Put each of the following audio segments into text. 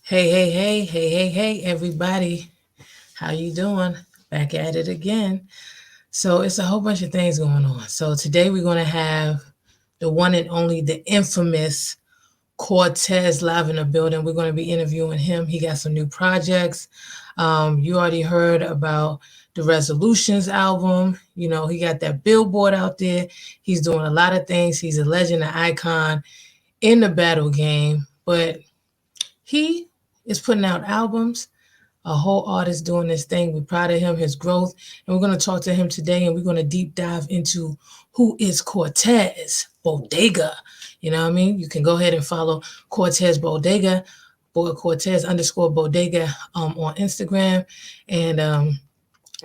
Hey, everybody. How you doing? Back at it again. So it's a whole bunch of things going on. So today we're going to have the one and only, the infamous Cortez live in the building. We're going to be interviewing him. He got some new projects. You already heard about the Resolutions album. You know, he got that billboard out there. He's doing a lot of things. He's a legend, an icon in the battle game. But he is putting out albums, a whole artist doing this thing. We're proud of him, his growth. And we're going to talk to him today and we're going to deep dive into who is Cortez Bodega. You know what I mean? You can go ahead and follow Cortez Bodega, Cortez _Bodega on Instagram. And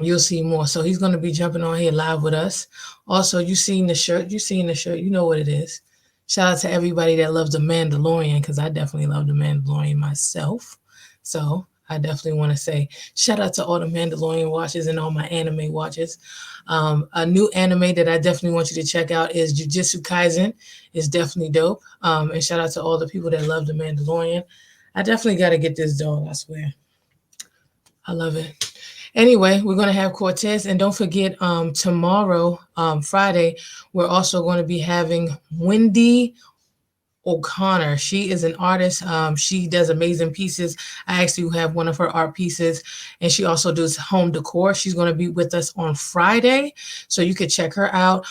you'll see more. So he's going to be jumping on here live with us. Also, you seen the shirt. You know what it is. Shout out to everybody that loves The Mandalorian, because I definitely love The Mandalorian myself. So I definitely want to say shout out to all the Mandalorian watchers and all my anime watchers. A new anime that I definitely want you to check out is Jujutsu Kaisen. It's definitely dope. And shout out to all the people that love The Mandalorian. I definitely got to get this dog, I swear. I love it. Anyway, we're going to have Cortez. And don't forget, tomorrow, Friday, we're also going to be having Wendy O'Connor. She is an artist. She does amazing pieces. I actually have one of her art pieces, and she also does home decor. She's going to be with us on Friday, so you could check her out.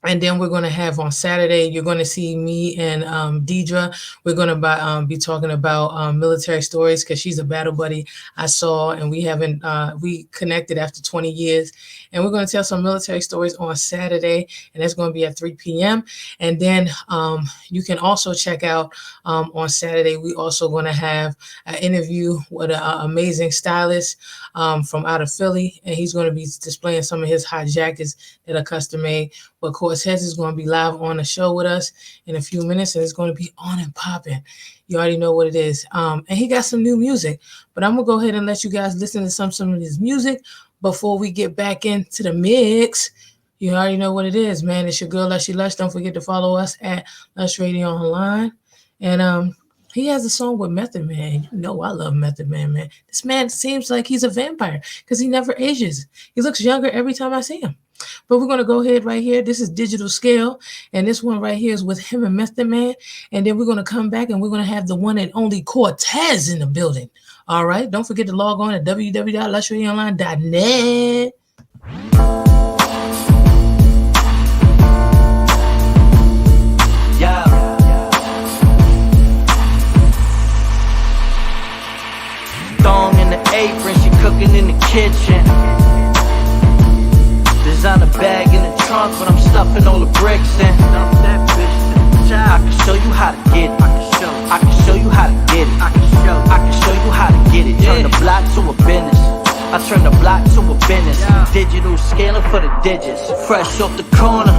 And then we're going to have on Saturday, you're going to see me and Deidre. We're going to be talking about military stories, because she's a battle buddy I saw, and we connected after 20 years. And we're going to tell some military stories on Saturday, and that's going to be at 3 p.m. And then you can also check out on Saturday, we also going to have an interview with an amazing stylist from out of Philly, and he's going to be displaying some of his hot jackets that are custom made. But Cortez is going to be live on the show with us in a few minutes, and it's going to be on and popping. You already know what it is. And he got some new music, but I'm going to go ahead and let you guys listen to some of his music before we get back into the mix. You already know what it is, man. It's your girl, Lushy Lush. Don't forget to follow us at Lush Radio Online. And he has a song with Method Man. You know I love Method Man, man. This man seems like he's a vampire because he never ages. He looks younger every time I see him. But we're going to go ahead right here. This is Digital Scale. And this one right here is with him and Method Man. And then we're going to come back and we're going to have the one and only Cortez in the building. All right. Don't forget to log on at www.lushradioonline.net. Yeah. Thong in the apron, she cooking in the kitchen. Designer bag in the trunk, but I'm stuffing all the bricks in. I can show you how to get it. I can show you how to get it. I can show you how to get it. Turn the block to a business. I turn the block to a business. Digital scaling for the digits. Fresh off the corner.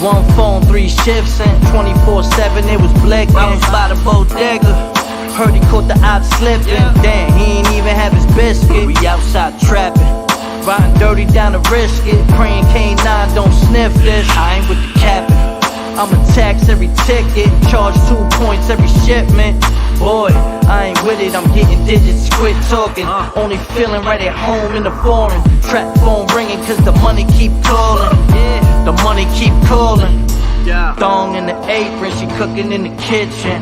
One phone, 3 shifts, and 24/7 it was blinking. By the bodega. Heard he caught the out slipping. Damn, he ain't even have his biscuit. We outside trapping. Riding dirty down the risk it. Praying K9 don't sniff this. I ain't with the capping. I'ma tax every ticket. Charge 2 points every shipment. Boy, I ain't with it, I'm getting digits. Quit talking. Only feeling right at home in the foreign. Trap phone ringing cause the money keep calling. The money keep calling. Thong in the apron, she cooking in the kitchen.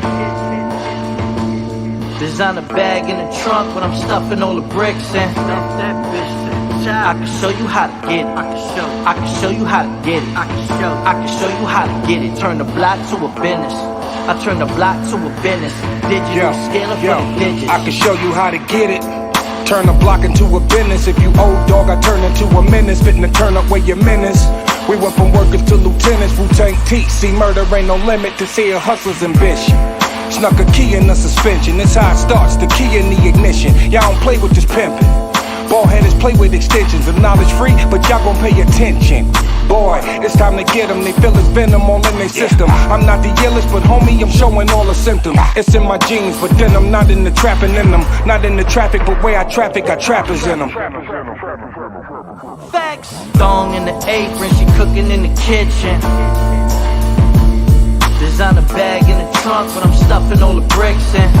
Designer bag in the trunk, but I'm stuffing all the bricks in. I can show you how to get it. I can show you how to get it. I can show you how to get it. Turn the block to a business. I turn the block to a business. Digital scaling for the digits. I can show you how to get it. Turn the block into a business. If you old dog, I turn into a menace. Fitting to turn up where your menace. We went from workers to lieutenants. Wu-Tang T. See, murder ain't no limit to see a hustler's ambition. Snuck a key in the suspension. That's how it starts. The key in the ignition. Y'all don't play with this pimping. Ballheaders play with extensions of knowledge free, but y'all gon' pay attention. Boy, it's time to get them. They feel it's venom all in their system. I'm not the illest, but homie, I'm showing all the symptoms. It's in my genes, but then I'm not in the trapping in them. Not in the traffic, but where I traffic, got trappers in them. Facts. Thong in the apron, she cooking in the kitchen. Designer bag in the trunk, but I'm stuffing all the bricks in.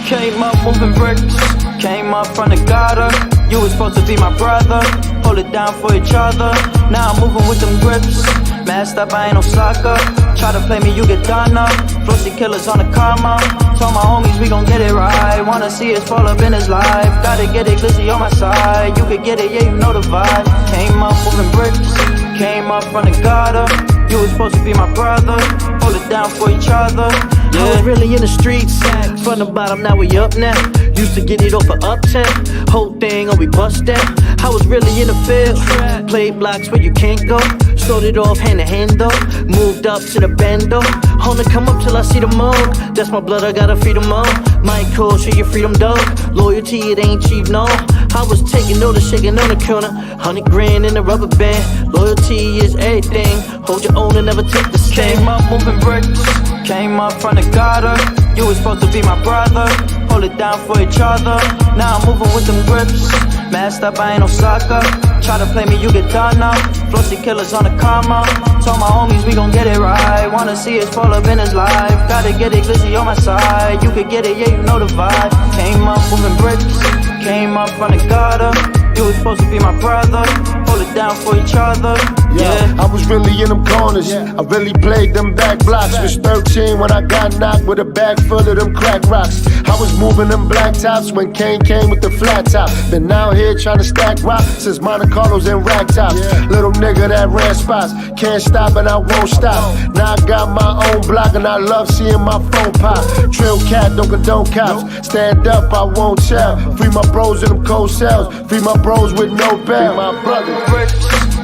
Came up moving bricks, came up from the gutter. You was supposed to be my brother, hold it down for each other. Now I'm moving with them grips, masked up, I ain't no sucker. Try to play me, you get done up. Flossy killers on the karma. Told my homies we gon' get it right. Wanna see us fall up in his life. Gotta get it glizzy on my side. You could get it, yeah, you know the vibe. Came up moving bricks, came up from the gutter. You was supposed to be my brother, hold it down for each other. Yeah. I was really in the streets, from the bottom, now we up now. Used to get it off of uptown, whole thing, oh we bust down. I was really in the field, played blocks where you can't go. Started off hand to hand though, moved up to the bando. Wanna come up till I see the mug, that's my blood, I gotta feed them all. Might call, show your freedom dog, loyalty it ain't cheap, no. I was taking notice, shaking on the corner, 100 grand in a rubber band. Loyalty is everything, hold your own and never take the stand. Came up moving bricks, came up from the gutter. You was supposed to be my brother, hold it down for each other. Now I'm moving with them grips, masked up, I ain't no sucker. Try to play me, you get done up. Flossy killers on the karma. Told my homies we gon' get it right. Wanna see us fall up in his life. Gotta get it glizzy on my side. You could get it, yeah, you know the vibe. Came up moving bricks, came up from the gutter. You was supposed to be my brother, hold it down for each other. Yeah, I was really in them corners. I really played them back blocks. Was 13 when I got knocked with a bag full of them crack rocks. I was moving them black tops when Kane came with the flat top. Been out here trying to stack rock since Monte Carlos and rag tops. Little nigga that ran spots, can't stop and I won't stop. Now I got my own block and I love seeing my phone pop. Trill cat, don't condone cops. Stand up, I won't tell. Free my bros in them cold cells. Free my bros with no bail. My brother.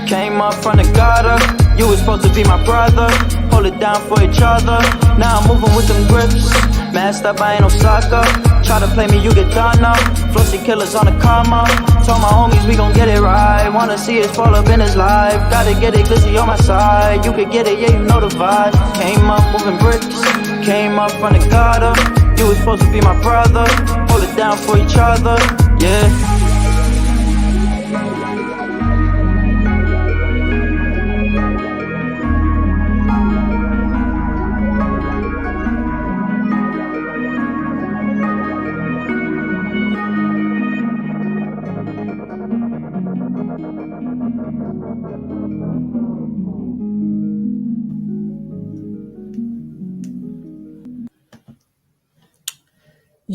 Came up from the gutter. You was supposed to be my brother, hold it down for each other. Now I'm moving with them grips, masked up, I ain't no sucker. Try to play me, you get done up. Flossy killers on the karma. Told my homies we gon' get it right. Wanna see us fall up in his life. Gotta get it glizzy on my side. You could get it, yeah, you know the vibe. Came up moving bricks, came up from the gutter. You was supposed to be my brother, hold it down for each other. Yeah.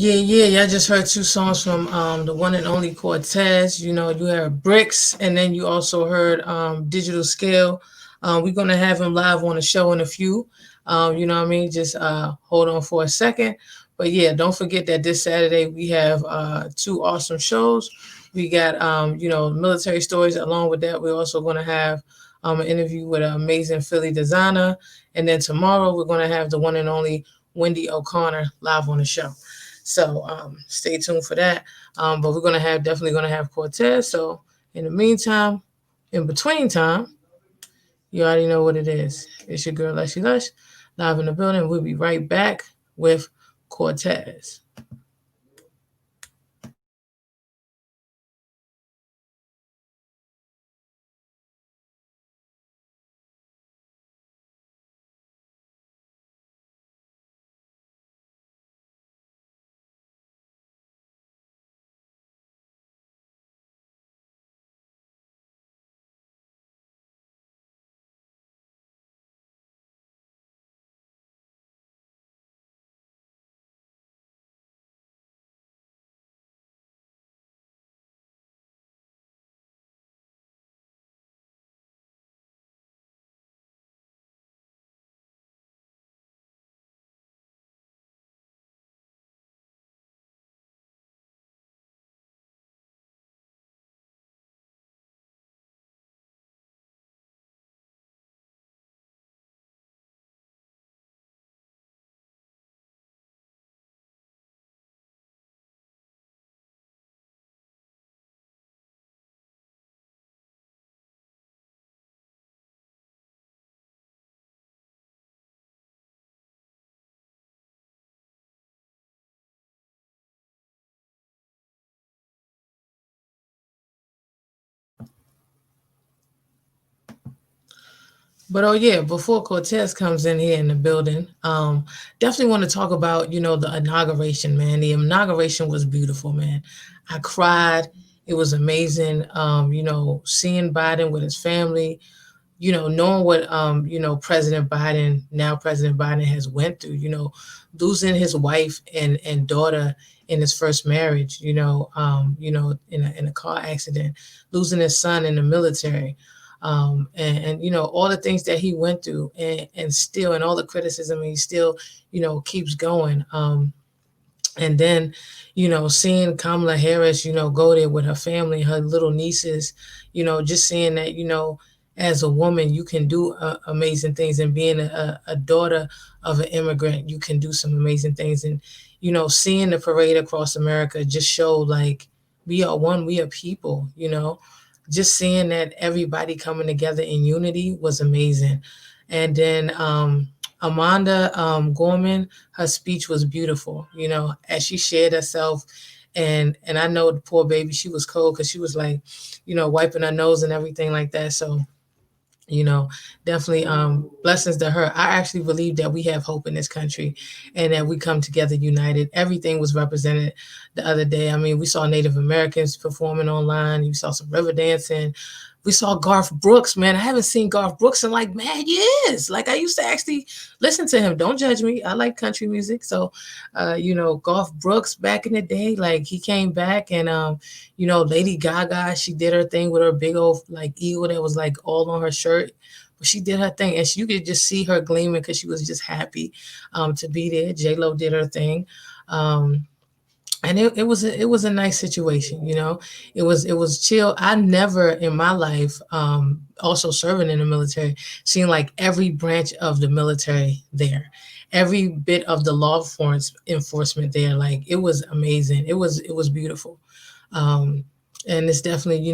Yeah, y'all just heard two songs from the one and only Cortez. You know, you heard Bricks, and then you also heard Digital Scale. We're gonna have him live on the show in a few. You know what I mean? Just hold on for a second. But yeah, don't forget that this Saturday we have two awesome shows. We got military stories. Along with that, we're also gonna have an interview with an amazing Philly designer. And then tomorrow we're gonna have the one and only Wendy O'Connor live on the show. So stay tuned for that. But we're definitely gonna have Cortez. So in the meantime, in between time, you already know what it is. It's your girl Leshy Lush, live in the building. We'll be right back with Cortez. But oh yeah, before Cortez comes in here in the building, definitely want to talk about the inauguration, man. The inauguration was beautiful, man. I cried. It was amazing. Seeing Biden with his family, knowing what President Biden, now President Biden, has went through, losing his wife and daughter in his first marriage, in a car accident, losing his son in the military, and all the things that he went through, and still, and all the criticism, he still keeps going. And then seeing Kamala Harris go there with her family, her little nieces, just seeing that as a woman you can do amazing things, and being a daughter of an immigrant, you can do some amazing things. And seeing the parade across America just showed like we are one, we are people. Just seeing that everybody coming together in unity was amazing. And then Amanda Gorman, her speech was beautiful, as she shared herself. And I know the poor baby, she was cold because she was like, wiping her nose and everything like that. So you know definitely blessings to her. I actually believe that we have hope in this country, and that we come together united. Everything was represented the other day. I mean, we saw Native Americans performing online, you saw some river dancing, we saw Garth Brooks. Man, I haven't seen Garth Brooks in like mad years. Like, I used to actually listen to him. Don't judge me, I like country music. So Garth Brooks back in the day, like he came back. And Lady Gaga, she did her thing with her big old like eagle that was like all on her shirt. But she did her thing, and you could just see her gleaming because she was just happy to be there. J Lo did her thing. Um, and it was a nice situation. It was chill. I never in my life, also serving in the military, seen like every branch of the military there, every bit of the law enforcement there. Like, it was amazing. It was beautiful. um, and it's definitely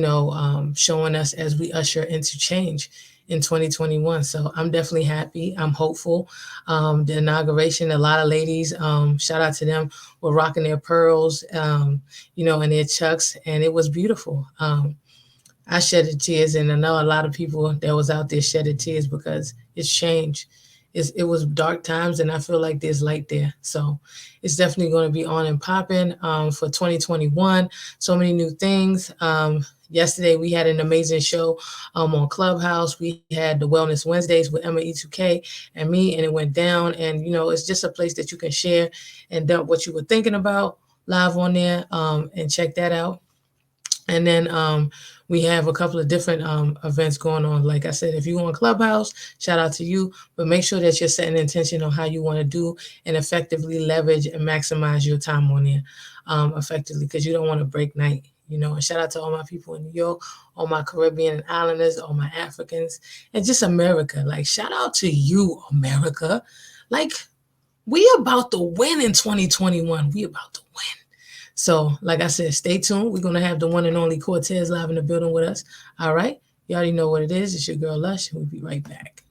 showing us as we usher into change in 2021. So I'm definitely happy. I'm hopeful. The inauguration, a lot of ladies, shout out to them, were rocking their pearls, and their chucks, and it was beautiful. I shedded tears, and I know a lot of people that was out there shedded tears because it's change. It was dark times, and I feel like there's light there. So it's definitely going to be on and popping for 2021. So many new things. Yesterday we had an amazing show on Clubhouse. We had the Wellness Wednesdays with Emma E2K and me, and it went down. And it's just a place that you can share and dump what you were thinking about live on there, and check that out. And then we have a couple of different events going on. Like I said, if you on Clubhouse, shout out to you. But make sure that you're setting intention on how you want to do and effectively leverage and maximize your time on there effectively, because you don't want to break night. And shout out to all my people in New York, all my Caribbean and Islanders, all my Africans, and just America. Like, shout out to you, America. Like, we about to win in 2021. We about to win. So, like I said, stay tuned. We're going to have the one and only Cortez live in the building with us. All right. You already know what it is. It's your girl Lush, and we'll be right back.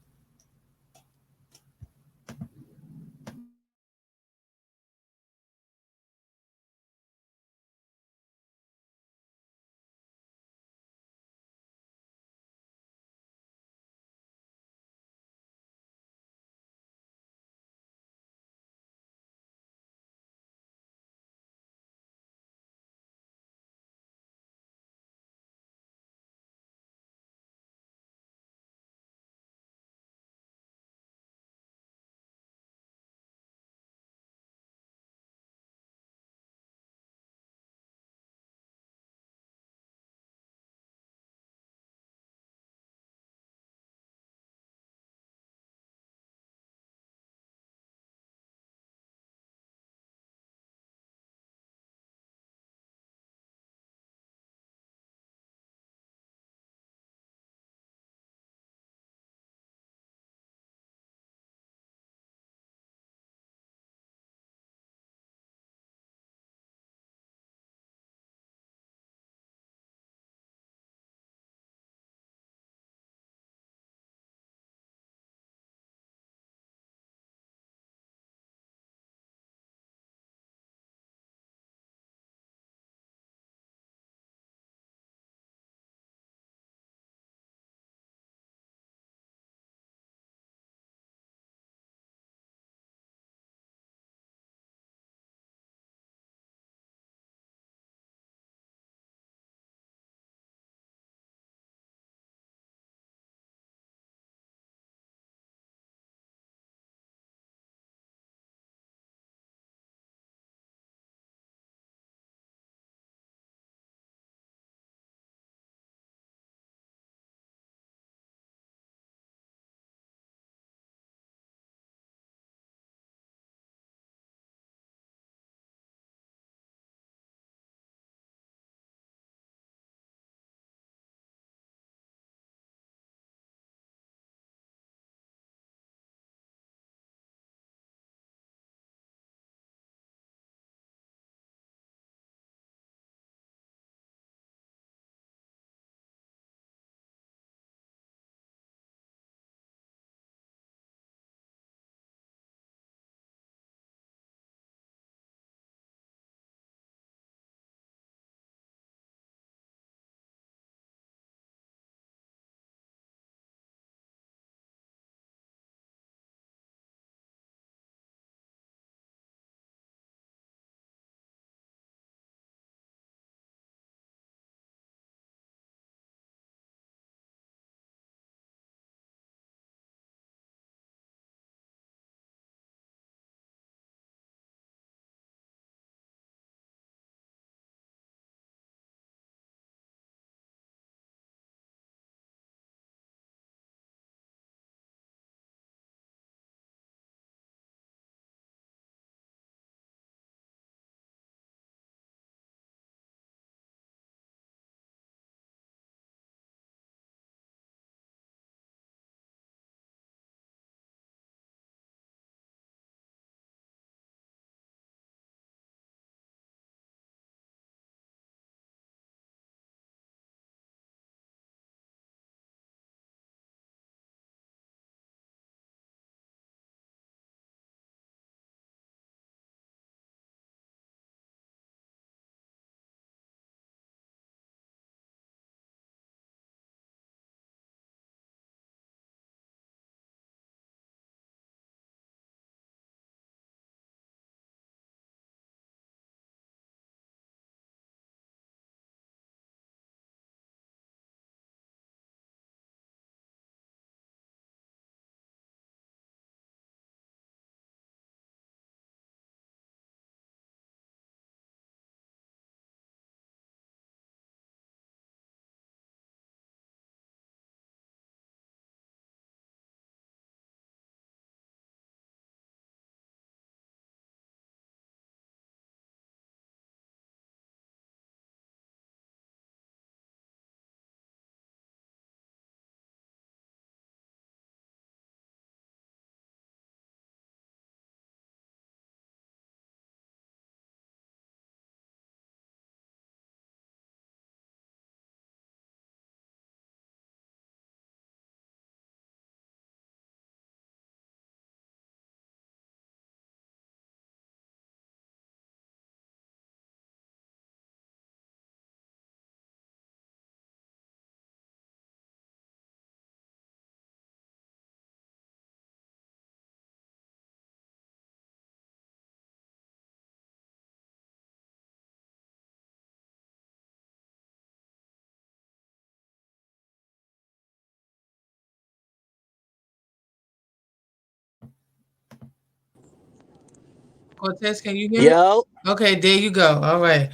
Cortez, can you hear me? Yo, Okay, there you go. All right.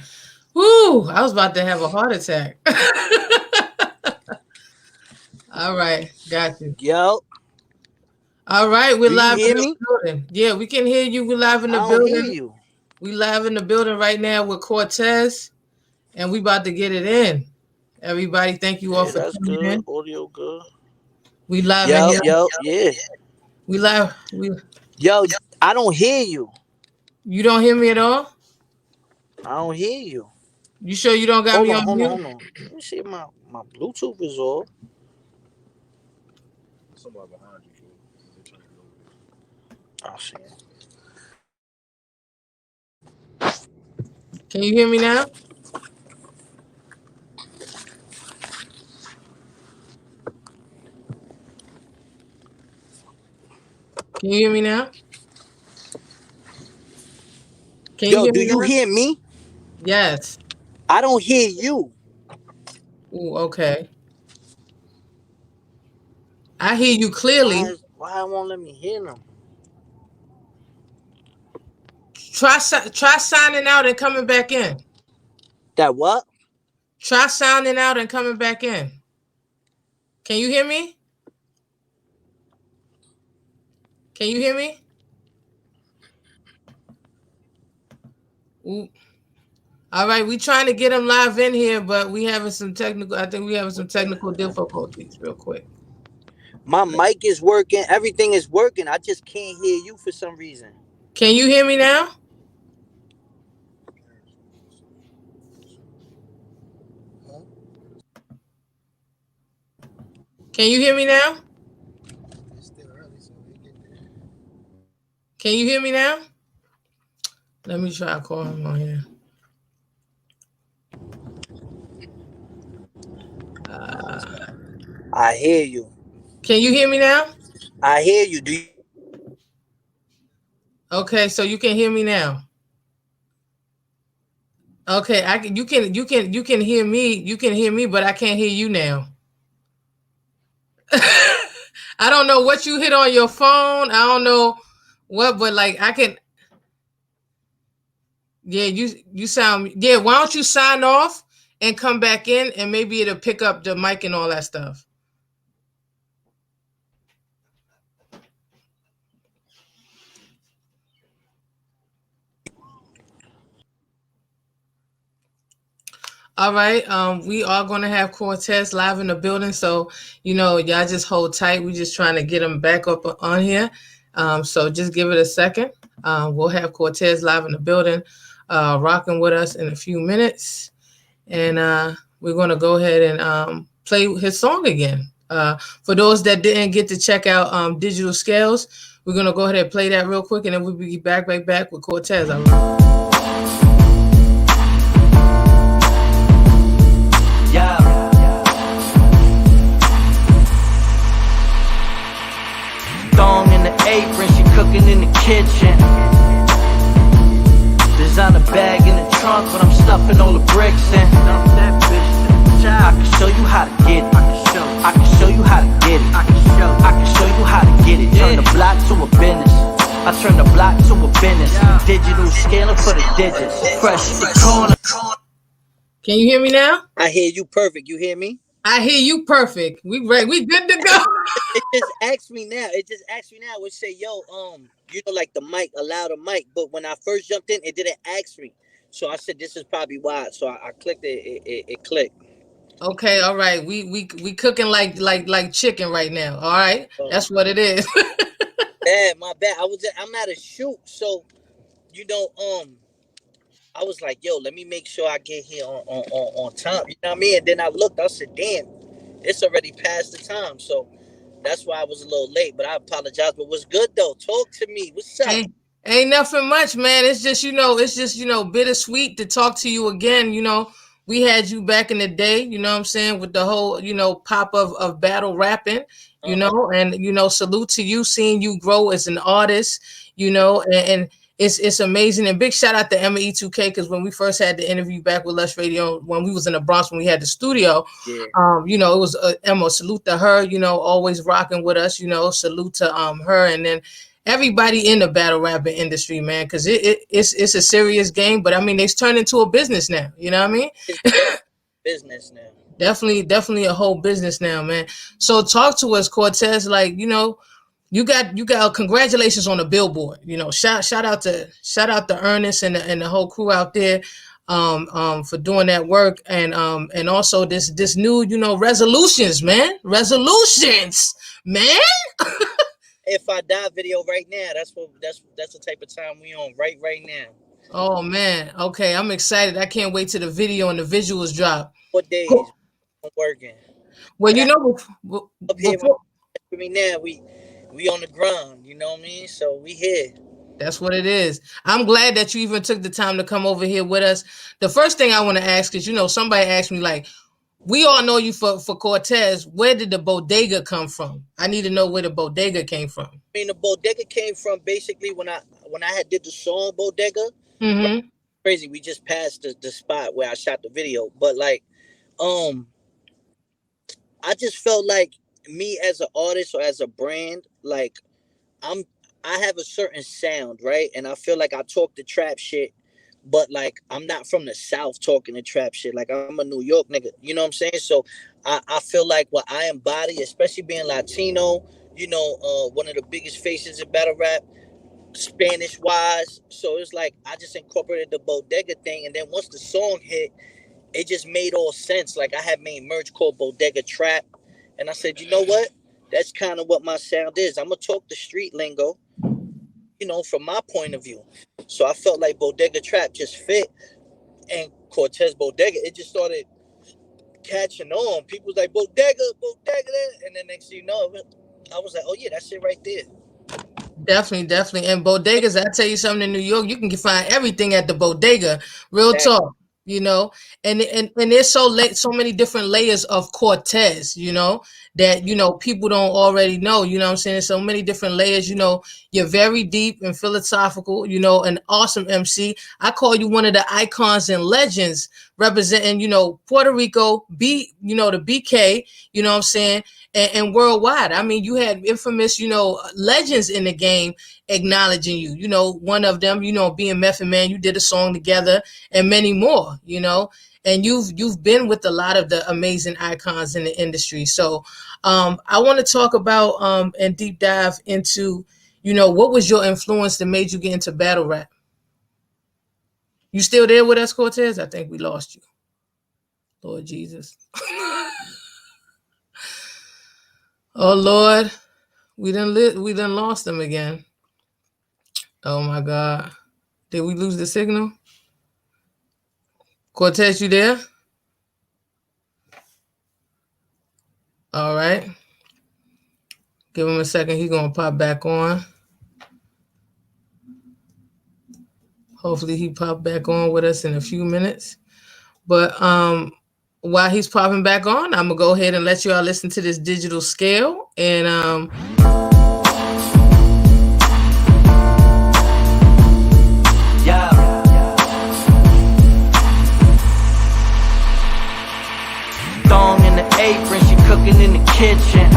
Woo! I was about to have a heart attack. All right, got you. yo, All right, we're do you live in hear the me? building. Yeah, we can hear you. We're live in I the don't hear building. you. We live in the building right now with Cortez, and we about to get it in. Everybody, thank you all Yeah, for that's tuning good. in. Audio good. We live in Yo, here. yo, yeah. We live. We. Yo, I don't hear you. You don't hear me at all? I don't hear you. You sure you don't got Hold me on, on hold on, mute? hold on. Let me see if my Bluetooth is off. I'll see. Can you hear me now? Can you hear me now? Can you Yo, hear do me you now? hear me? Yes. I don't hear you. Ooh, okay. I hear you clearly. Why it won't let me hear them? Try signing out and coming back in. That what? Try signing out and coming back in. Can you hear me? Can you hear me? Ooh. All right, we trying to get them live in here, but we having some technical. I think we having some technical difficulties. Real quick. My mic is working. Everything is working. I just can't hear you for some reason. Can you hear me now? Can you hear me now? Can you hear me now? Let me try to call him on here. I hear you. Can you hear me now? I hear you. Do you? Okay, so you can hear me now. Okay, I can. You can hear me. You can hear me, but I can't hear you now. I don't know what you hit on your phone. I don't know what, but like I can. Yeah, you sound. Yeah, why don't you sign off and come back in, and maybe it'll pick up the mic and all that stuff. All right. We are going to have Cortez live in the building, so y'all just hold tight. We just trying to get him back up on here. So just give it a second. We'll have Cortez live in the building, rocking with us in a few minutes, and we're going to go ahead and play his song again. For those that didn't get to check out Digital Scales, we're going to go ahead and play that real quick, and then we'll be back with Cortez. All right. Thong in the apron, she cooking in the kitchen. Designer bag in the trunk, but I'm stuffing all the bricks in. I can show you how to get it. I can show you how to get it. I can show you how to get it. Turn the block to a business. I turn the block to a business. Digital scaling for the digits. Fresh the corner. Can you hear me now? I hear you perfect. You hear me? I hear you perfect. We ready. We good to go. It just asked me now. It would say, yo, like the mic, allow the mic. But when I first jumped in, it didn't ask me. So I said, this is probably why. So I clicked it. It clicked. Okay, all right. We cooking like chicken right now. All right, that's what it is. Yeah, my bad. I'm at a shoot, so I was like, yo, let me make sure I get here on time. You know what I mean? And then I looked. I said, damn, it's already past the time. So that's why I was a little late. But I apologize. But what's good though? Talk to me. What's up? Ain't nothing much, man. It's just bittersweet to talk to you again. We had you back in the day, what I'm saying, with the whole, pop of battle rapping, and salute to you, seeing you grow as an artist, and it's amazing. And big shout out to Emma E2K, because when we first had the interview back with Lush Radio, when we was in the Bronx, when we had the studio, Yeah. it was Emma, salute to her, always rocking with us, salute to her. And then everybody in the battle rapping industry, man, because it's a serious game. But I mean, it's turned into a business now. You know what I mean? It's business now. Definitely a whole business now, man. So talk to us, Cortez. Like, you got congratulations on the billboard. Shout out to Ernest and the whole crew out there, for doing that work, and also this new, resolutions, man. If I die video right now, that's the type of time we on right now. Oh man, okay, I'm excited. I can't wait till the video and the visuals drop. 4 days Cool. I'm working. Well, I got up here before with me now. We on the ground. You know what I mean? So we here. that's what it is. I'm glad that you even took the time to come over here with us. The first thing I want to ask is, somebody asked me, like, we all know you for Cortez. Where did the bodega come from? I need to know where the bodega came from. I mean, the bodega came from basically when I had did the song Bodega. Mm-hmm. Crazy. We just passed the spot where I shot the video, but like, I just felt like me as an artist or as a brand, like I have a certain sound, right? And I feel like I talk the trap shit, but like I'm not from the South talking the trap shit. Like I'm a New York nigga, you know what I'm saying? So I feel like what I embody, especially being Latino, one of the biggest faces in battle rap, Spanish wise. So it's like I just incorporated the bodega thing, and then once the song hit, it just made all sense. Like I had made merch called Bodega Trap, and I said, you know what? That's kind of what my sound is. I'm gonna talk the street lingo, from my point of view. So I felt like Bodega Trap just fit, and Cortez Bodega, it just started catching on. People was like Bodega, and then next thing you know, I was like, oh yeah, that's it right there. Definitely. And bodegas, I tell you something, in New York, you can find everything at the bodega. Real talk, and there's so many different layers of Cortez, that people don't already know. You know what I'm saying? There's so many different layers. You're very deep and philosophical. An awesome MC. I call you one of the icons and legends representing, Puerto Rico, the BK. You know what I'm saying? And worldwide. I mean, you had infamous, legends in the game acknowledging you. One of them, being Method Man, you did a song together, and many more. And you've been with a lot of the amazing icons in the industry. So I want to talk about and deep dive into, what was your influence that made you get into battle rap? You still there with us, Cortez? I think we lost you. Lord Jesus. Oh Lord, we done lost them again. Oh my God. Did we lose the signal? Cortez, you there? All right. Give him a second. He's gonna pop back on. Hopefully he pop back on with us in a few minutes. But while he's popping back on, I'm gonna go ahead and let you all listen to this digital scale. And thong in the apron, she cooking in the kitchen.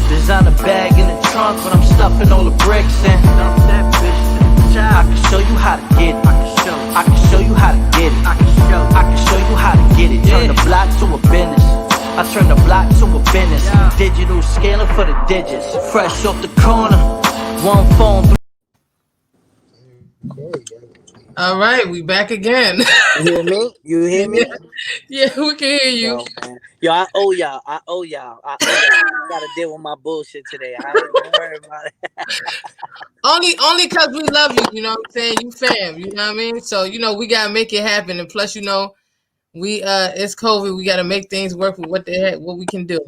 Designer bag in the trunk, but I'm stuffing all the bricks in. I can show you how to get it. I can show you how to get it. I can show you how to get it. Turn the block to a business. I turn the block to a business. Digital scaling for the digits. Fresh off the corner. One phone. all right, we back again. You hear me? You hear me? Yeah, we can hear you. Yo, I owe y'all. I gotta deal with my bullshit today. Don't worry about it. Only because we love you, you know what I'm saying? You fam, you know what I mean? So, we gotta make it happen. And plus, we it's COVID, we gotta make things work with what we can do.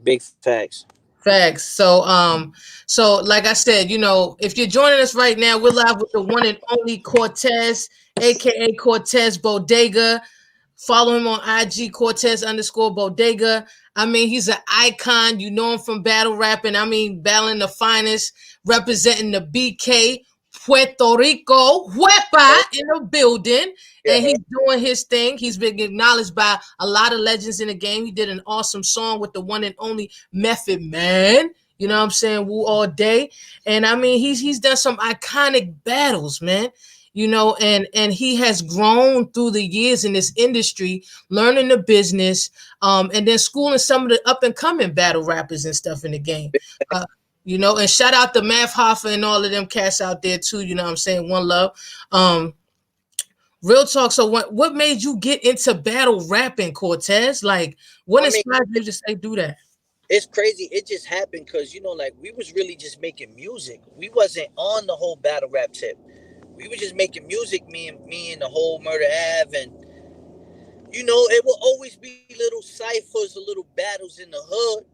Big facts. So like I said, if you're joining us right now, we're live with the one and only Cortez, aka Cortez Bodega. Follow him on IG, Cortez_Bodega. I mean, he's an icon. You know him from battle rapping. I mean, battling the finest, representing the BK, Puerto Rico, Huepa in the building. Yeah. And he's doing his thing. He's been acknowledged by a lot of legends in the game. He did an awesome song with the one and only Method Man. You know what I'm saying? Woo all day. And I mean, he's done some iconic battles, man. And he has grown through the years in this industry, learning the business, and then schooling some of the up and coming battle rappers and stuff in the game. Uh, and shout out to Math Hoffa and all of them cats out there too. You know what I'm saying? One love. Um, Real talk. So what made you get into battle rapping, Cortez? Like, what I mean, inspired you to say do that? it's crazy. It just happened because like we was really just making music. We wasn't on the whole battle rap tip. We were just making music. Me and the whole Murder Ave, and it will always be little ciphers or little battles in the hood,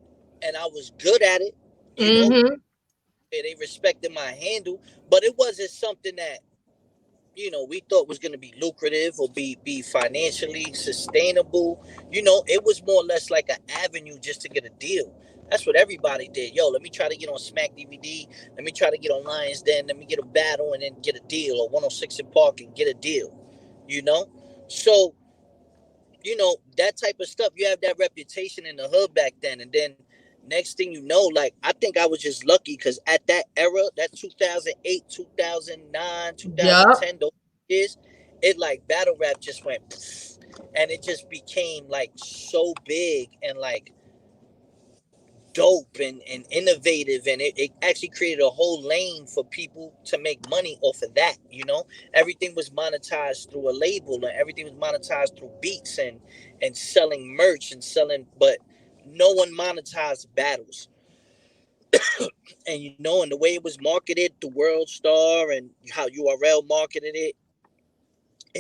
and I was good at it. You know, Mm-hmm. they respected my handle, but it wasn't something that we thought was going to be lucrative or be financially sustainable. It was more or less like an avenue just to get a deal. That's what everybody did. Yo, let me try to get on Smack DVD. Let me try to get on Lions Den. Let me get a battle and then get a deal, or 106 in Park and get a deal. You know? So, that type of stuff, you have that reputation in the hood back then. And then next thing you know, like, I think I was just lucky because at that era, that 2008, 2009, Yup. 2010, those years, it like battle rap just went pfft, and it just became like so big and like dope and innovative, and it actually created a whole lane for people to make money off of that. Everything was monetized through a label, and everything was monetized through beats and selling merch and selling, but no one monetized battles. And the way it was marketed, the World Star and how URL marketed it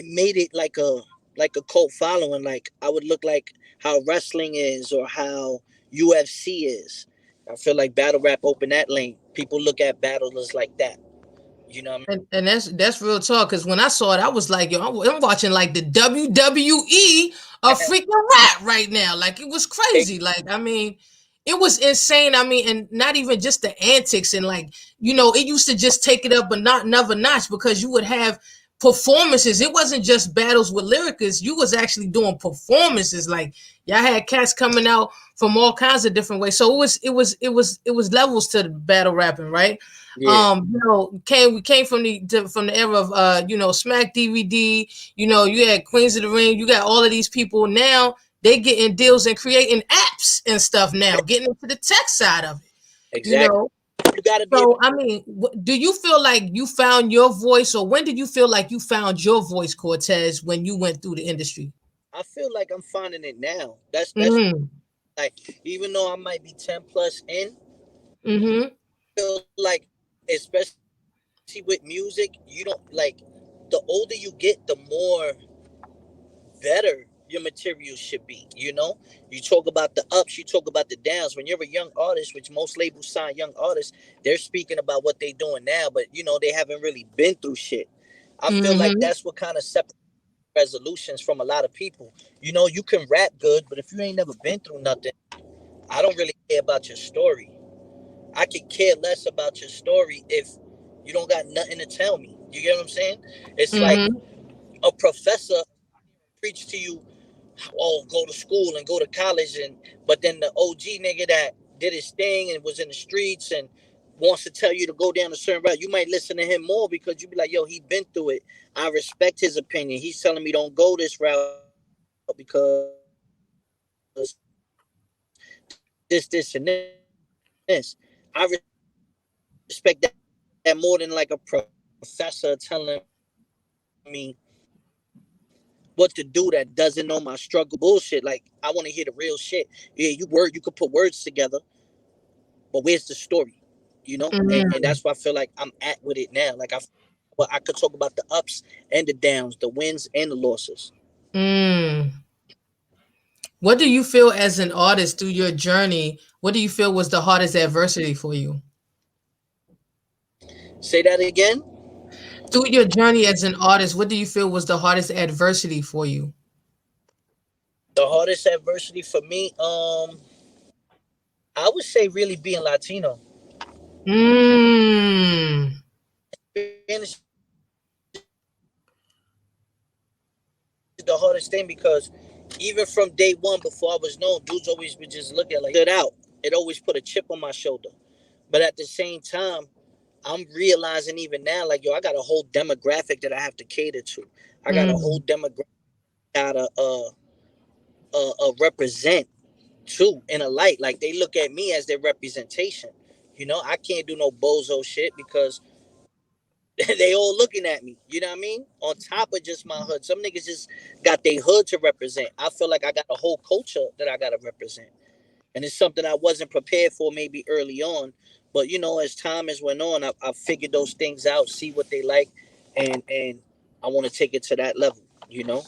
made it like a cult following. Like I would look like how wrestling is or how UFC is. I feel like battle rap opened that lane. People look at battlers like that. You know what I mean? And that's real talk. Because when I saw it, I was like, yo, I'm watching like the WWE of freaking rap right now. Like it was crazy. Like I mean, it was insane. I mean, and not even just the antics and like it used to just take it up, but not another notch because you would have performances. It wasn't just battles with lyricists. You was actually doing performances. Like y'all had cats coming out from all kinds of different ways. So it was levels to the battle rapping, right? Yeah, We came from the era of Smack DVD. You had Queens of the Ring. You got all of these people now. They getting deals and creating apps and stuff now, getting into the tech side of it. You exactly. know, You got to be able. so I mean, do you feel like you found your voice, or when did you feel like you found your voice, Cortez, when you went through the industry? I feel like I'm finding it now. That's Mm-hmm. like, even though I might be 10 plus in, Mm-hmm. I feel like, especially with music, you don't like, the older you get, the more better your material should be. You talk about the ups, you talk about the downs. When you're a young artist, which most labels sign young artists, they're speaking about what they're doing now, but they haven't really been through shit. I feel like Mm-hmm. that's what kind of separates resolutions from a lot of people. You can rap good, but if you ain't never been through nothing, I don't really care about your story. I could care less about your story if you don't got nothing to tell me. You get what I'm saying? It's like Mm-hmm. a professor preach to you, oh, go to school and go to college, and but then the OG nigga that did his thing and was in the streets and wants to tell you to go down a certain route, you might listen to him more because you be like, yo, he been through it. I respect his opinion. He's telling me don't go this route because this, and this. I respect that more than like a professor telling me what to do that doesn't know my struggle bullshit. Like, I want to hear the real shit. Yeah, you could put words together, but where's the story? And Mm-hmm. that's why I feel like I'm at with it now. Like, I could talk about the ups and the downs, the wins and the losses. Mm. What do you feel as an artist through your journey? What do you feel was the hardest adversity for you? Say that again. Through your journey as an artist, what do you feel was the hardest adversity for you? The hardest adversity for me, I would say really being Latino. Mm. Spanish is the hardest thing because even from day one, before I was known, dudes always would just look at like stood out. It always put a chip on my shoulder. But at the same time, I'm realizing even now, like, yo, I got a whole demographic that I have to cater to. I got a whole Mm. demographic gotta represent too in a light. Like, they look at me as their representation. I can't do no bozo shit because they all looking at me. You know what I mean? On top of just my hood, some niggas just got their hood to represent. I feel like I got a whole culture that I gotta represent, and it's something I wasn't prepared for maybe early on. But as time has went on, I figured those things out, see what they like, and I want to take it to that level. You know,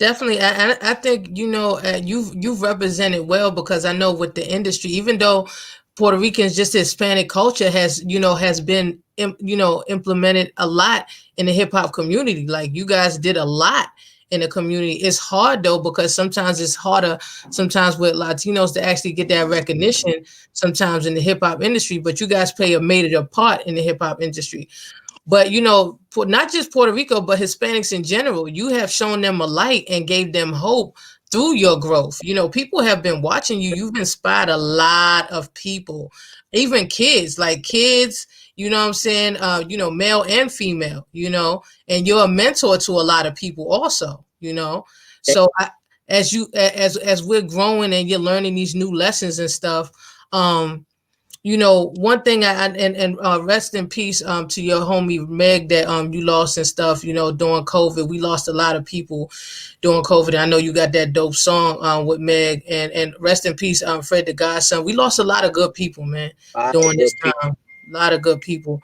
Definitely, I think you've represented well, because I know with the industry, even though Puerto Ricans, just Hispanic culture has been implemented a lot in the hip hop community. Like, you guys did a lot in the community. It's hard though, because sometimes it's harder sometimes with Latinos to actually get that recognition sometimes in the hip hop industry. But you guys play a major part in the hip hop industry. But for not just Puerto Rico, but Hispanics in general, you have shown them a light and gave them hope through your growth. People have been watching you. You've inspired a lot of people, even kids, like kids, you know what I'm saying? Male and female, and you're a mentor to a lot of people also. So as we're growing and you're learning these new lessons and stuff, one thing and rest in peace to your homie Meg that you lost and stuff, during COVID. We lost a lot of people during COVID. I know you got that dope song with Meg, and rest in peace, Fred the Godson. We lost a lot of good people, man, I during this good people. time. A lot of good people.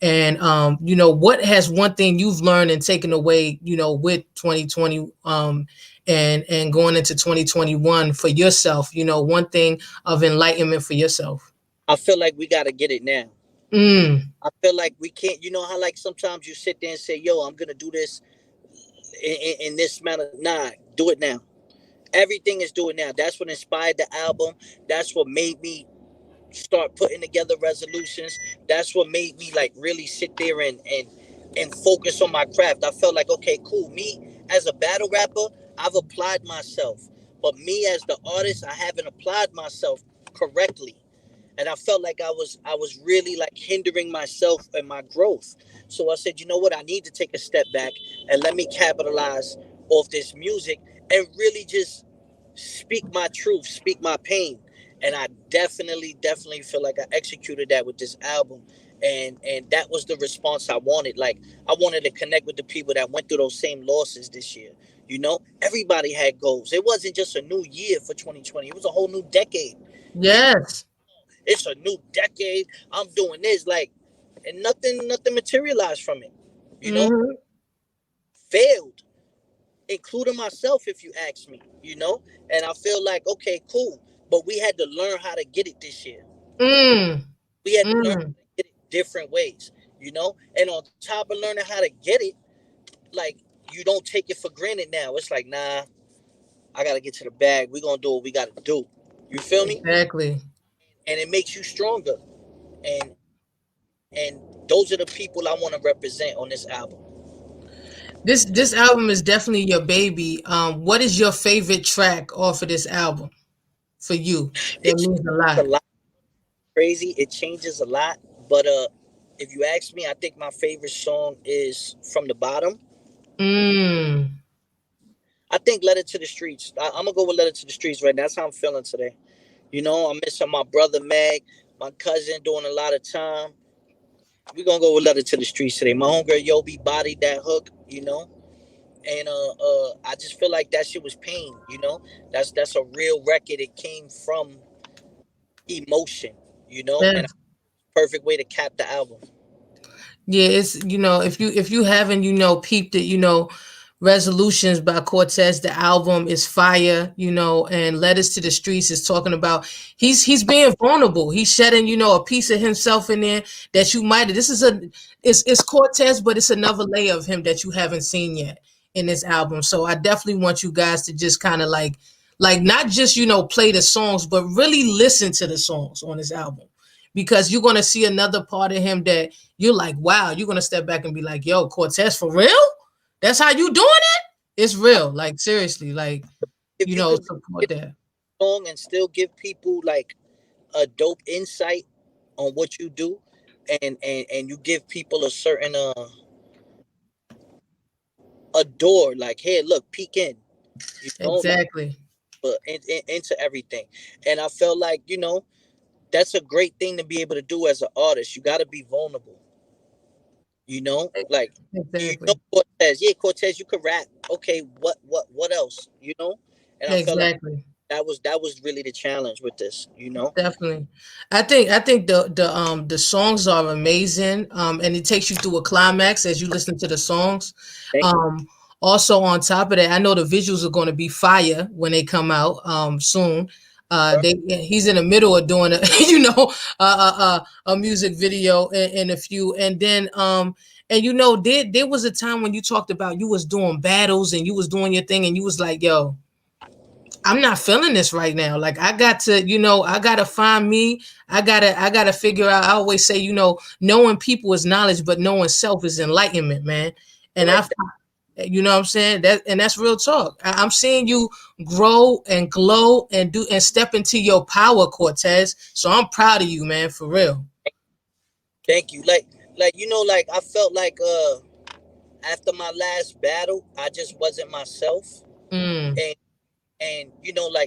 And what has one thing you've learned and taken away, with 2020 and going into 2021 for yourself, one thing of enlightenment for yourself. I feel like we gotta get it now. Mm. I feel like we can't. You know how like sometimes you sit there and say, "Yo, I'm gonna do this in this manner." Nah, do it now. Everything is do it now. That's what inspired the album. That's what made me start putting together resolutions. That's what made me like really sit there and focus on my craft. I felt like, okay, cool. Me as a battle rapper, I've applied myself, but me as the artist, I haven't applied myself correctly. And I felt like I was really like hindering myself and my growth. So I said, you know what, I need to take a step back and let me capitalize off this music and really just speak my truth, speak my pain. And I definitely feel like I executed that with this album. And that was the response I wanted. Like, I wanted to connect with the people that went through those same losses this year. Everybody had goals. It wasn't just a new year for 2020. It was a whole new decade. We Yes. It's a new decade. I'm doing this, like, and nothing materialized from it. You know, Mm-hmm. failed, including myself, if you ask me. And I feel like, okay, cool, but we had to learn how to get it this year. Mm. We had to learn Mm. how to get it different ways. And on top of learning how to get it, like, you don't take it for granted now. It's like, nah, I gotta get to the bag. We gonna do what we gotta do. You feel me? Exactly. And it makes you stronger. And those are the people I want to represent on this album. This album is definitely your baby. What is your favorite track off of this album for you? That It means a changes a lot. lot. Crazy. It changes a lot. But if you ask me, I think my favorite song is From the Bottom. Mm. I think Letter to the Streets. I'm gonna go with Letter to the Streets right now. That's how I'm feeling today. I'm missing my brother Meg, my cousin, doing a lot of time. We're gonna go with Letter to the Streets today. My homegirl Yobi bodied that hook. And I just feel like that shit was pain. That's a real record. It came from emotion. And a Yes. perfect way to cap the album. Yeah, it's if you haven't peeped it, Resolutions by Cortez, the album is fire, and Letters to the Streets is talking about he's being vulnerable. He's shedding, a piece of himself in there that you might this is a it's Cortez, but it's another layer of him that you haven't seen yet in this album. So I definitely want you guys to just kind of like not just, play the songs, but really listen to the songs on this album, because you're going to see another part of him that you're like, wow, you're going to step back and be like, yo, Cortez, for real? That's how you doing it? It's real. Like, seriously, like, If you could support get that. a song and still give people like a dope insight on what you do, and you give people a certain a door, like, hey, look, peek in, like, Exactly. but into everything. And I felt like, that's a great thing to be able to do as an artist. You got to be vulnerable, like, Exactly. Cortez, yeah, Cortez, you could rap. Okay, what else, And I felt like Exactly. that was really the challenge with this. Definitely. I think the songs are amazing. And it takes you through a climax as you listen to the songs. Thank you, Um Also on top of that, I know the visuals are going to be fire when they come out soon. bro. They He's in the middle of doing a a music video in a few, and then and there was a time when you talked about you was doing battles and you was doing your thing and you was like, yo, I'm not feeling this right now. Like I got to, I gotta find me. I gotta figure out. I always say, knowing people is knowledge, but knowing self is enlightenment, man. I And like I, that. what I'm saying, that's real talk. I'm seeing you grow and glow and step into your power, Cortez. So I'm proud of you, man, for real. Thank you. Like, like, I felt like after my last battle, I just wasn't myself. Mm, And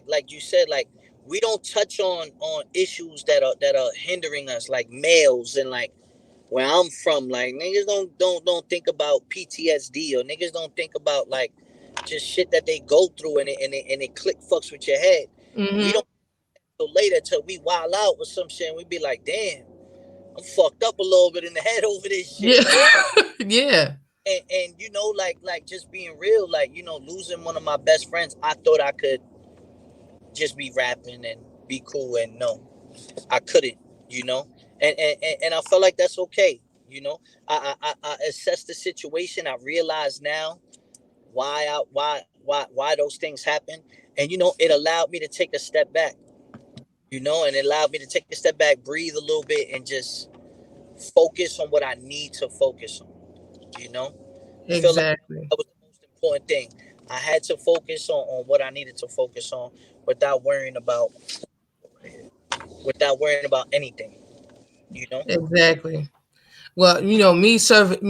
like you said, like, we don't touch on issues that are hindering us, like males, and like where I'm from, like, niggas don't think about PTSD, or niggas don't think about, like, just shit that they go through, and it click fucks with your head. We mm-hmm. don't go later till we wild out with some shit, and we be like, damn, I'm fucked up a little bit in the head over this shit. Yeah. Yeah. And like just being real, like, losing one of my best friends, I thought I could just be rapping and be cool, and no, I couldn't, you know, and I felt like that's okay, you know. I assessed the situation. I realize now why those things happen, and it allowed me to take a step back, and it allowed me to take a step back, breathe a little bit, and just focus on what I need to focus on. You know, I feel like Exactly. that was the most important thing. I had to focus on what I needed to focus on without worrying about anything. You know, Exactly. Well, me serving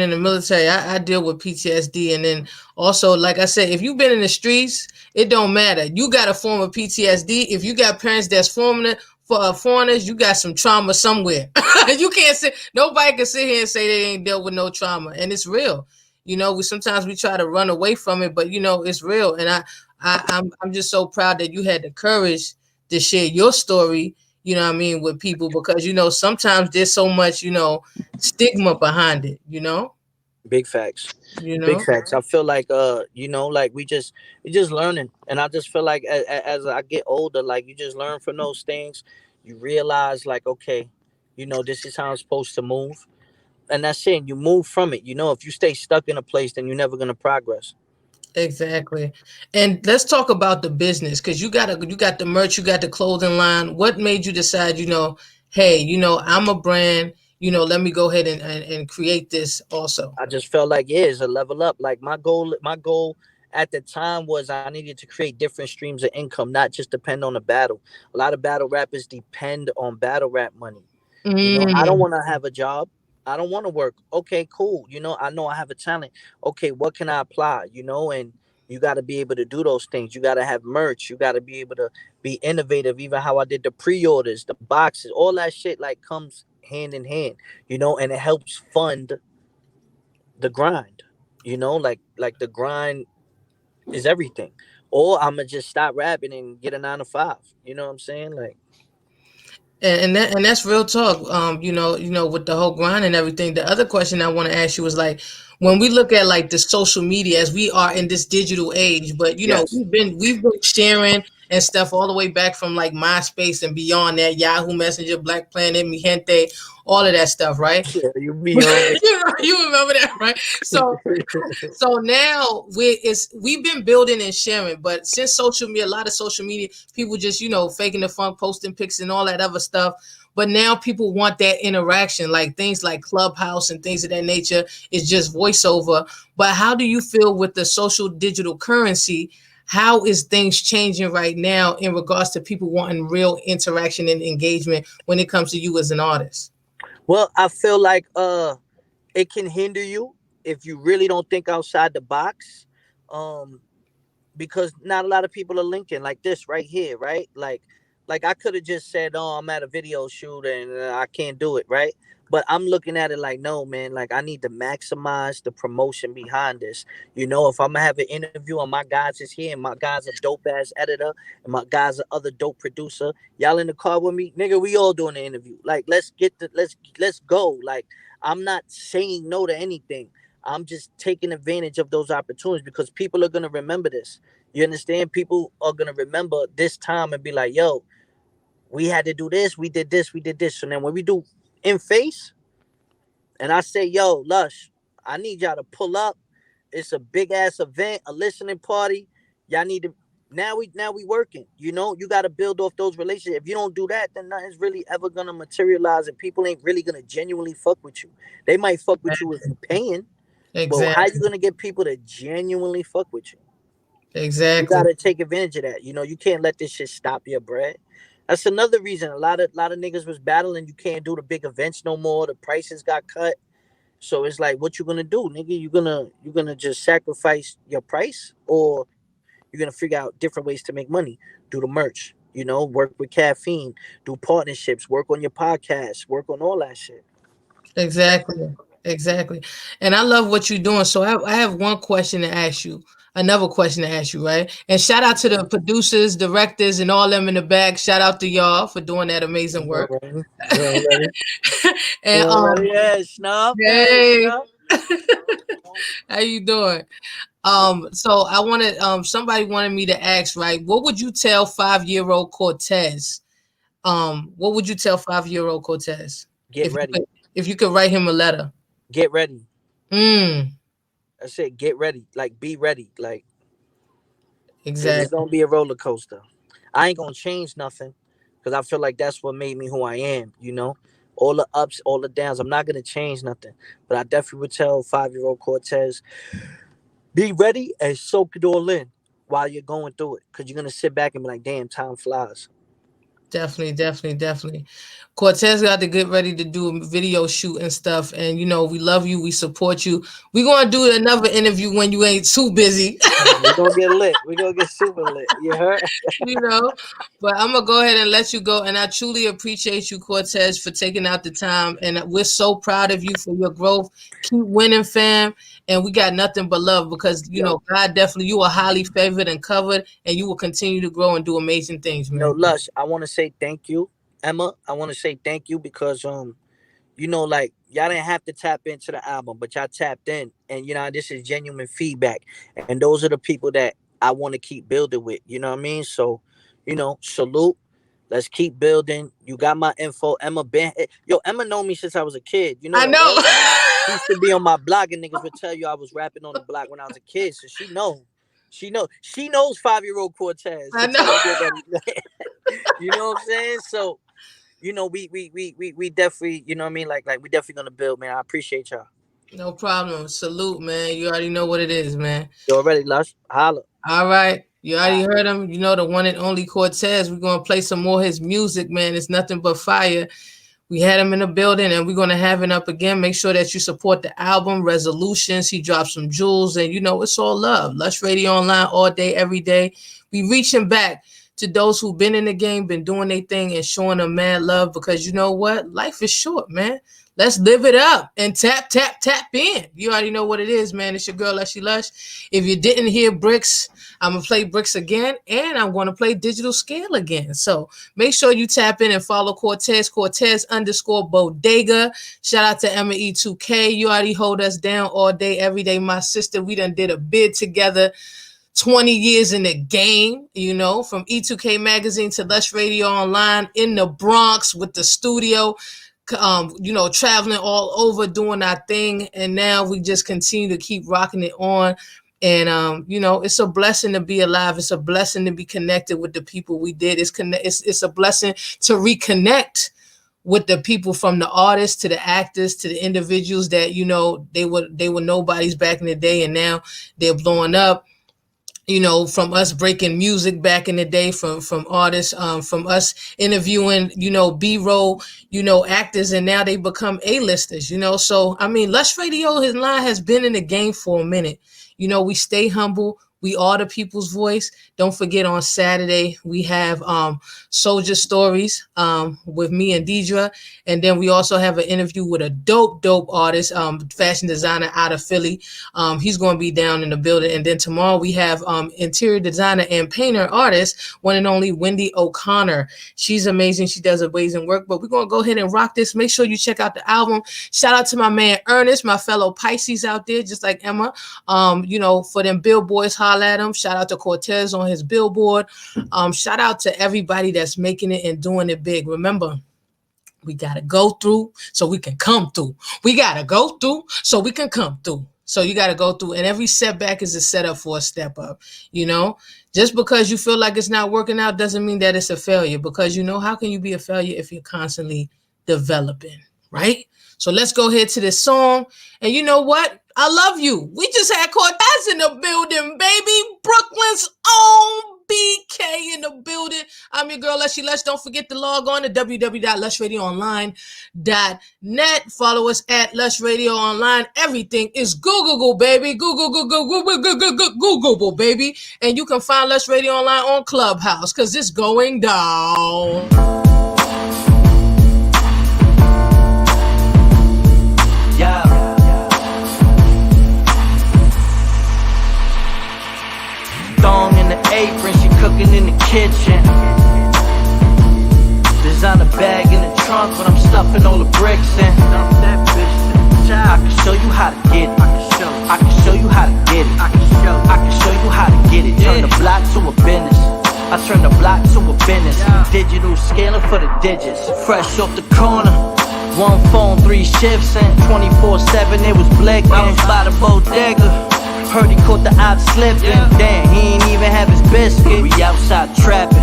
in the military, I deal with PTSD, and then also, like I said, if you've been in the streets, it don't matter. You got a form of PTSD. If you got parents that's foreigners, you got some trauma somewhere. You can't say nobody can sit here and say they ain't dealt with no trauma, and it's real. We try to run away from it, but it's real, and I'm just so proud that you had the courage to share your story. You know what I mean, with people, because sometimes there's so much stigma behind it, big facts, you big know. facts. I feel like like we just learning, and I just feel like as I get older, like, you just learn from those things. You realize, like, okay, this is how I'm supposed to move, and that's it. You move from it. If you stay stuck in a place, then you're never gonna progress. Exactly. And let's talk about the business, because you got the merch, you got the clothing line. What made you decide, hey, I'm a brand, let me go ahead and create this also. I just felt like, yeah, it's a level up. Like, my goal at the time was I needed to create different streams of income, not just depend on the battle. A lot of battle rappers depend on battle rap money. I don't Mm, want to have a job. I don't want to work. Okay, cool. I know I have a talent. Okay, what can I apply? And you got to be able to do those things. You got to have merch. You got to be able to be innovative. Even how I did the pre-orders, the boxes, all that shit, like, comes hand in hand. And it helps fund the grind. Like the grind is everything. Or I'm gonna just stop rapping and get a 9 to 5. You know what I'm saying? Like, and that's real talk. With the whole grind and everything. The other question I want to ask you is, like, when we look at, like, the social media, as we are in this digital age, but yes. we've been sharing and stuff all the way back from, like, MySpace and beyond that, Yahoo Messenger, Black Planet, Mi Gente, all of that stuff, right? Yeah, you be on it. You remember that, right? So now we've been building and sharing, but since social media, a lot of social media people just faking the funk, posting pics and all that other stuff. But now people want that interaction, like things like Clubhouse and things of that nature. Is just voiceover. But how do you feel with the social digital currency? How is things changing right now in regards to people wanting real interaction and engagement when it comes to you as an artist? Well, I feel like it can hinder you if you really don't think outside the box. Um because not a lot of people are linking like this right here, right? Like I could have just said, "Oh, I'm at a video shoot and I can't do it," right? But I'm looking at it like, no, man. Like I need to maximize the promotion behind this. If I'm gonna have an interview and my guys is here and my guy's a dope ass editor and my guy's a other dope producer, y'all in the car with me, nigga. We all doing the interview. Like let's go. Like I'm not saying no to anything. I'm just taking advantage of those opportunities because people are gonna remember this. You understand? People are gonna remember this time and be like, "Yo, we had to do this. We did this. We did this." So then when we do in face, and I say, "Yo, Lush, I need y'all to pull up. It's a big ass event, a listening party. Y'all need to." Now we working. You got to build off those relationships. If you don't do that, then nothing's really ever gonna materialize, and people ain't really gonna genuinely fuck with you. They might fuck with you if you paying. But how you Exactly. gonna get people to genuinely fuck with you? You Exactly. gotta take advantage of that. You can't let this shit stop your bread. That's another reason a lot of niggas was battling. You can't do the big events no more. The prices got cut. So it's like, what you gonna do, nigga? You gonna just sacrifice your price, or you're gonna figure out different ways to make money? Do the merch. Work with caffeine. Do partnerships. Work on your podcast. Work on all that shit. Exactly. Exactly. And I love what you're doing. So I have one question to ask you, another question to ask you, right? And shout out to the producers, directors, and all them in the back. Shout out to y'all for doing that amazing You work. already. You already. You And already. Yeah, snub. Hey, hey, snub. how you doing? So I wanted somebody wanted me to ask, right? What would you tell 5-year-old Cortez? What would you tell 5-year-old Cortez Get ready. if you could write him a letter? Get ready. Mm, I said, get ready. Like, be ready. Like, it's exactly. gonna be a roller coaster. I ain't gonna change nothing because I feel like that's what made me who I am. All the ups, all the downs. I'm not gonna change nothing, but I definitely would tell 5-year-old Cortez, be ready and soak it all in while you're going through it, because you're gonna sit back and be like, damn, time flies. Definitely, definitely, definitely. Cortez got to get ready to do a video shoot and stuff. And we love you. We support you. We're gonna do another interview when you ain't too busy. We're gonna get lit. We're gonna get super lit. You heard? you know. But I'm gonna go ahead and let you go. And I truly appreciate you, Cortez, for taking out the time. And we're so proud of you for your growth. Keep winning, fam. And we got nothing but love because Yo, God definitely you are highly favored and covered, and you will continue to grow and do amazing things, man. Lush, I want to say thank you, Emma. I want to say thank you because like y'all didn't have to tap into the album, but y'all tapped in, and this is genuine feedback, and those are the people that I want to keep building with. You know what I mean? So, salute. Let's keep building. You got my info, Emma. Emma known me since I was a kid. You know I that, right? know. She used to be on my blog, and niggas would tell you I was rapping on the block when I was a kid. So she know. She knows 5-year-old Cortez I to tell her get know. ready. You know what I'm saying? So we definitely, you know what I mean? Like we definitely gonna build, man. I appreciate y'all. No problem. Salute, man. You already know what it is, man. You already, Lush? Holla. All right. You All already right. heard him. You know the one and only Cortez. We're gonna play some more of his music, man. It's nothing but fire. We had him in the building and we're gonna have him up again. Make sure that you support the album Resolutions. He dropped some jewels, and it's all love. Lush Radio Online all day, every day. We reaching back to those who've been in the game, been doing their thing, and showing them mad love because you know what? Life is short, man. Let's live it up and tap, tap, tap in. You already know what it is, man. It's your girl, Lushy Lush. If you didn't hear Bricks, I'm going to play Bricks again, and I'm going to play Digital Scale again. So make sure you tap in and follow Cortez, Cortez_Bodega. Shout out to Emma E2K. You already hold us down all day, every day. My sister, we done did a bid together. 20 years in the game, from E2K Magazine to Lush Radio Online in the Bronx with the studio, traveling all over doing our thing. And now we just continue to keep rocking it on. And, it's a blessing to be alive. It's a blessing to be connected with the people we did. It's a blessing to reconnect with the people, from the artists to the actors to the individuals that, they were nobodies back in the day. And now they're blowing up. from us breaking music back in the day, from artists, from us interviewing, B-roll, actors, and now they become A-listers, So, I mean, Lush Radio Online has been in the game for a minute. We stay humble. We are the people's voice. Don't forget, on Saturday, we have Soldier Stories with me and Deidre. And then we also have an interview with a dope artist, fashion designer out of Philly. He's going to be down in the building. And then tomorrow we have interior designer and painter artist, one and only Wendy O'Connor. She's amazing. She does amazing work. But we're going to go ahead and rock this. Make sure you check out the album. Shout out to my man Ernest, my fellow Pisces out there, just like Emma. For them billboards, holla at him. Shout out to Cortez on his billboard. Shout out to everybody that's making it and doing it big. Remember, we got to go through so we can come through. We got to go through so we can come through. So you got to go through, and every setback is a setup for a step up. Just because you feel like it's not working out doesn't mean that it's a failure, because how can you be a failure if you're constantly developing, right? So let's go ahead to this song. And you know what? I love you. We just had Cortez in the building, baby. Brooklyn's own BK in the building. I'm your girl, Lushy Lush. Don't forget to log on to www.lushradioonline.net. Follow us at Lush Radio Online. Everything is Google, baby. Google, baby. And you can find Lush Radio Online on Clubhouse, because it's going down. Thong in the apron, she cooking in the kitchen. Designer bag in the trunk, but I'm stuffing all the bricks in. I can show you how to get it. I can show you how to get it. I can show you how to get it. Turn the block to a business. I turn the block to a business. Digital scaling for the digits. Fresh off the corner. One phone, 3 shifts, and 24/7 it was blinking. I was by the bodega. Heard he caught the op slipping. Damn, he ain't even have his biscuit. We outside trapping,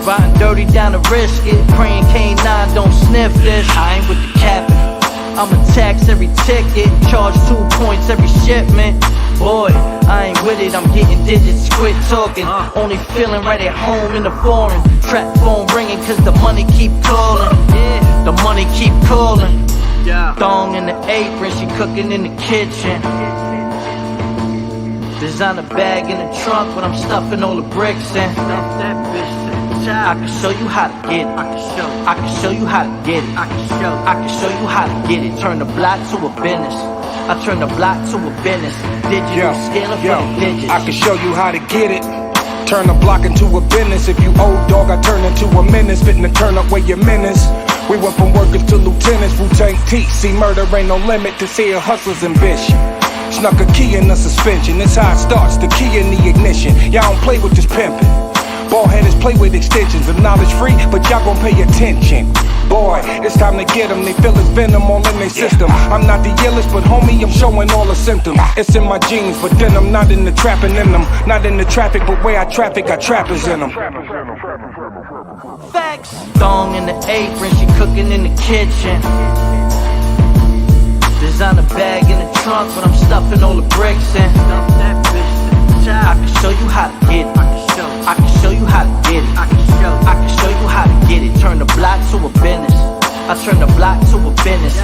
riding dirty down to risk it. Praying K9 don't sniff this. I ain't with the capping. I'ma tax every ticket, charge 2 points every shipment. Boy, I ain't with it, I'm getting digits, quit talking. Only feeling right at home in the foreign. Trap phone ringing cause the money keep calling. The money keep calling. Thong in the apron, she cooking in the kitchen. Designer bag in the trunk, but I'm stuffing all the bricks in. I can show you how to get it. I can show you how to get it. I can show you how to get it. Turn the block to a business. I turn the block to a business. Digital scaling for the digits. I can show you how to get it. Turn the block into a business. If you old dog, I turn into a menace. Fitting to turn up where your menace. We went from workers to lieutenants. Wu-Tang T. See, murder ain't no limit to seeing hustlers' ambition. Snuck a key in the suspension. This how it starts, the key in the ignition. Y'all don't play with this pimpin'. Ballheaders play with extensions of knowledge free, but y'all gon' pay attention. Boy, it's time to get them. They feel it's venom all in their system. I'm not the illest, but homie, I'm showing all the symptoms. It's in my genes, but then I'm not in the trapping in them. Not in the traffic, but where I traffic, got trappers in them. Facts. Thong in the apron, she cooking in the kitchen. Designer bag in the trunk, but I'm stuffing all the bricks in. I can show you how to get it. I can show you how to get it. I can show you how to get it. Turn the block to a business. I turn the block to a business.